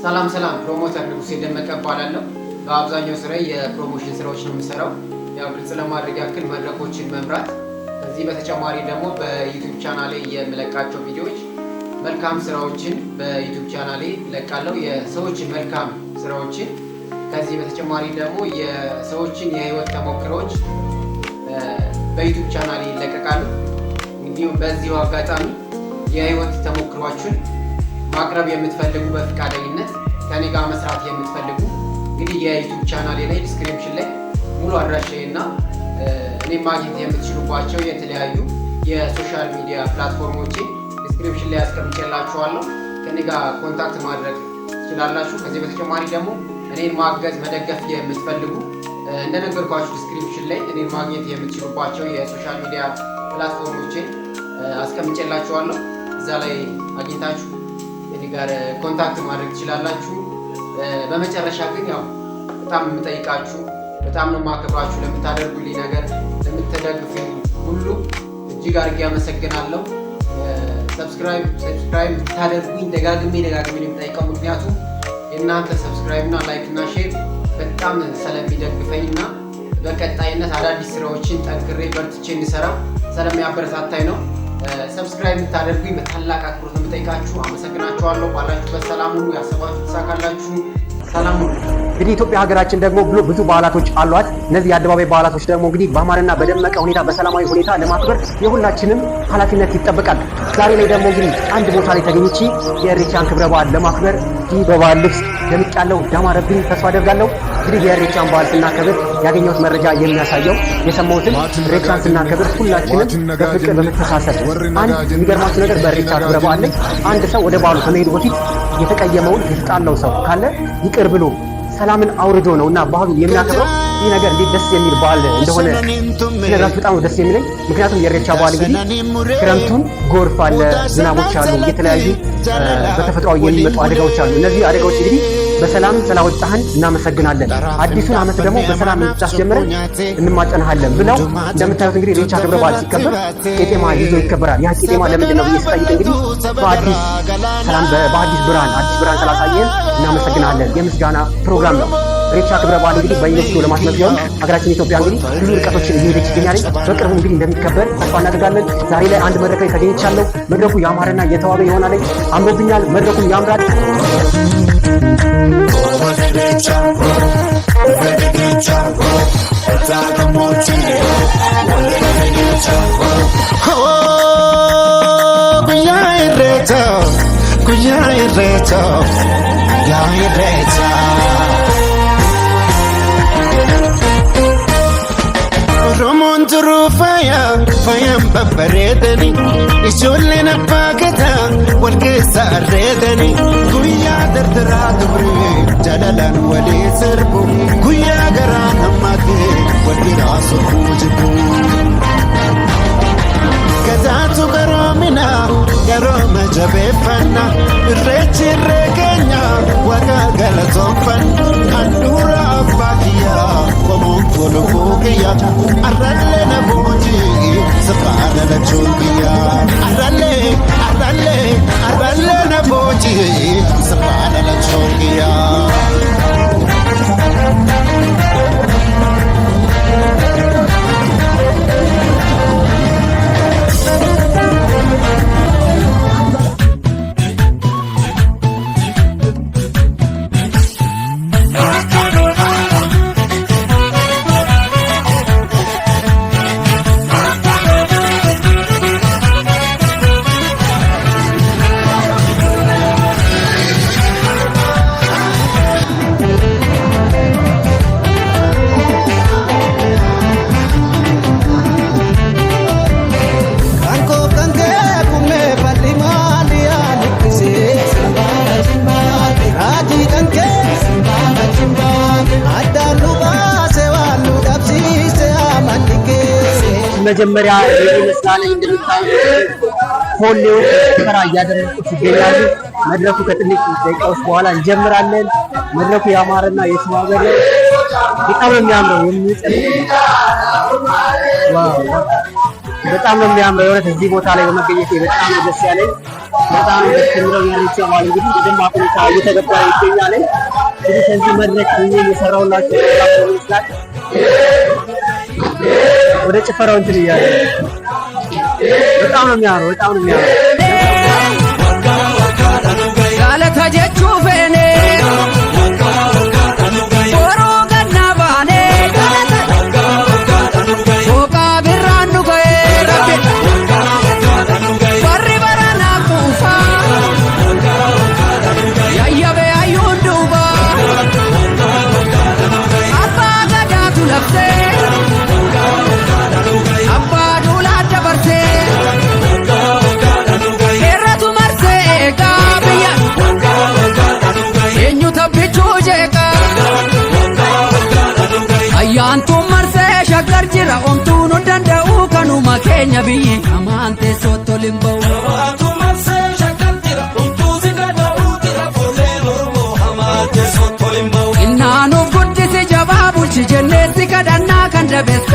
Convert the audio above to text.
ሰላም ፕሮሞተር ንጉሴ ደመቀ እባላለሁ። በአብዛኛው ስራ የፕሮሞሽን ስራዎች ነው የምሰራው። ያው ግልጽ ለማድረግ ያክል መድረኮችን መምራት፣ ከዚህ በተጨማሪ ደግሞ በዩቲዩብ ቻናሌ የምለቃቸው ቪዲዮዎች መልካም ስራዎችን በዩቲዩብ ቻናሌ ለቃለሁ፣ የሰዎችን መልካም ስራዎችን። ከዚህ በተጨማሪ ደግሞ የሰዎችን የህይወት ተሞክሮች በዩቲዩብ ቻናሌ ይለቀቃሉ። እንዲሁም በዚሁ አጋጣሚ የህይወት ተሞክሯችሁን ማቅረብ የምትፈልጉ በፍቃደኝነት ከኔ ጋር መስራት የምትፈልጉ እንግዲህ የዩቲዩብ ቻናሌ ላይ ዲስክሪፕሽን ላይ ሙሉ አድራሻዬና እኔ ማግኘት የምትችሉባቸው የተለያዩ የሶሻል ሚዲያ ፕላትፎርሞች ዲስክሪፕሽን ላይ አስቀምጬላችኋለሁ። ከኔ ጋር ኮንታክት ማድረግ ትችላላችሁ። ከዚህ በተጨማሪ ደግሞ እኔን ማገዝ መደገፍ የምትፈልጉ እንደነገርኳችሁ ዲስክሪፕሽን ላይ እኔን ማግኘት የምትችሉባቸው የሶሻል ሚዲያ ፕላትፎርሞችን አስቀምጬላችኋለሁ። እዛ ላይ አግኝታችሁ እኔ ጋር ኮንታክት ማድረግ ትችላላችሁ። በመጨረሻ ግን ያው በጣም የምጠይቃችሁ በጣም ነው የማከብራችሁ ለምታደርጉልኝ ነገር ለምትደግፉኝ ሁሉ እጅግ አድርጌ አመሰግናለሁ። ሰብስክራይብ ታደርጉኝ ደጋግሜ የምጠይቀው ምክንያቱም የእናንተ ሰብስክራይብ እና ላይክ እና ሼር በጣም ስለሚደግፈኝና በቀጣይነት አዳዲስ ስራዎችን ጠንክሬ በርትቼ እንድሰራ ስለሚያበረታታኝ ነው። ሰብስክራይብ የምታደርጉኝ በታላቅ አክብሮት ነው የምጠይቃችሁ። አመሰግናችኋለሁ። ባላችሁበት ሰላም ሁኑ፣ ያሰባችሁ ተሳካላችሁ። ሰላም ሁኑ። እንግዲህ ኢትዮጵያ ሀገራችን ደግሞ ብዙ በዓላቶች አሏት። እነዚህ የአደባባይ በዓላቶች ደግሞ እንግዲህ በአማረና በደመቀ ሁኔታ በሰላማዊ ሁኔታ ለማክበር የሁላችንም ኃላፊነት ይጠበቃል። ዛሬ ላይ ደግሞ እንግዲህ አንድ ቦታ ላይ ተገኝቼ የኢሬቻን ክብረ በዓል ለማክበር ይህ በበዓል ልብስ ደምቄያለሁ። እንዳማረብኝ ተስፋ አደርጋለሁ። እንግዲህ የኢሬቻን በዓል ስናከብር ያገኘሁት መረጃ የሚያሳየው የሰማሁትን ኢሬቻን ስናከብር ሁላችንም በፍቅር በመተሳሰብ አንድ የሚገርማችሁ ነገር በኢሬቻ ክብረ በዓል ላይ አንድ ሰው ወደ በዓሉ ከመሄዱ በፊት የተቀየመውን የተጣላው ሰው ካለ ይቅር ብሎ ሰላምን አውርዶ ነውና ባህሉ የሚያከብረው። ይህ ነገር እንዴት ደስ የሚል በዓል እንደሆነ ሲነግራችሁ በጣም ደስ የሚለኝ። ምክንያቱም የኢሬቻ በዓል እንግዲህ ክረምቱን ጎርፍ አለ፣ ዝናቦች አሉ፣ የተለያዩ በተፈጥሯዊ የሚመጡ አደጋዎች አሉ። እነዚህ አደጋዎች እንግዲህ በሰላም ስላወጣህን እናመሰግናለን፣ አዲሱን ዓመት ደግሞ በሰላም እንድታስጀምረን እንማጸንሃለን ብለው እንደምታዩት እንግዲህ ኢሬቻ ክብረ በዓል ሲከበር ቄጤማ ይዞ ይከበራል። ያ ቄጤማ ለምንድን ነው ብዬ ስጠይቅ እንግዲህ በአዲስ ብርሃን ስላሳየን እናመሰግናለን የምስጋና ፕሮግራም ነው። ኢሬቻ ክብረ በዓል እንግዲህ በዩኔስኮ ለማስመዝገብ ሀገራችን ኢትዮጵያ እንግዲህ ብዙ ርቀቶችን እየሄደች ይገኛል። በቅርቡ እንግዲህ እንደሚከበር ተስፋ እናደርጋለን። ዛሬ ላይ አንድ መድረክ ላይ ተገኝቻለሁ። መድረኩ ያማረና የተዋበ ይሆናል። አምሮብኛል። መድረኩን ያምራል። Romonturu fayam babbareedani ijoolleen abbaa gadaa wal keessa arreedani guyyaa dardaraa dubree jalalaan walii sirbu guyyaa garaa nammaatee wal biraa sorbuu jibbu gadaatu garoomina garooma jabeeffanna irreechi irree keenya waaqa galatoonfanna handhuura abbaa kiyyaa qomoon goloboo kiyya arralle na booji safaana na chookiya arralle na booji safaana na chookiya መጀመሪያ ይመስላል እንደምታዩት ሆሌው ተራ እያደረጉት ይገኛሉ። መድረኩ ከጥቂት ደቂቃዎች በኋላ እንጀምራለን። መድረኩ ያማረና የተዋበ በጣም የሚያምረው የሚጸልይ ዋው በጣም ነው የሚያምረው። የሆነ እዚህ ቦታ ላይ በመገኘቴ በጣም ነው ደስ ያለኝ። በጣም ነው ደስ የሚለው። የኢሬቻ በዓል እንግዲህ በደማቅ ሁኔታ እየተከበረ ይገኛል። እንግዲህ ከዚህ መድረክ እየሰራሁላችሁ ይመስላል። ወደ ጭፈራው እንትን እያለ በጣም ነው የሚያምረው። በጣም ነው የሚያምረው። Jira ontu no danda'u kanuma keenya biyyi amante sotto limba'u amatu marse shakal jira ontu zinda'u jira fole mormo amante sotto limba'u innanu guddisi jabaa bulchi jennesi kadannaa kan dabeessa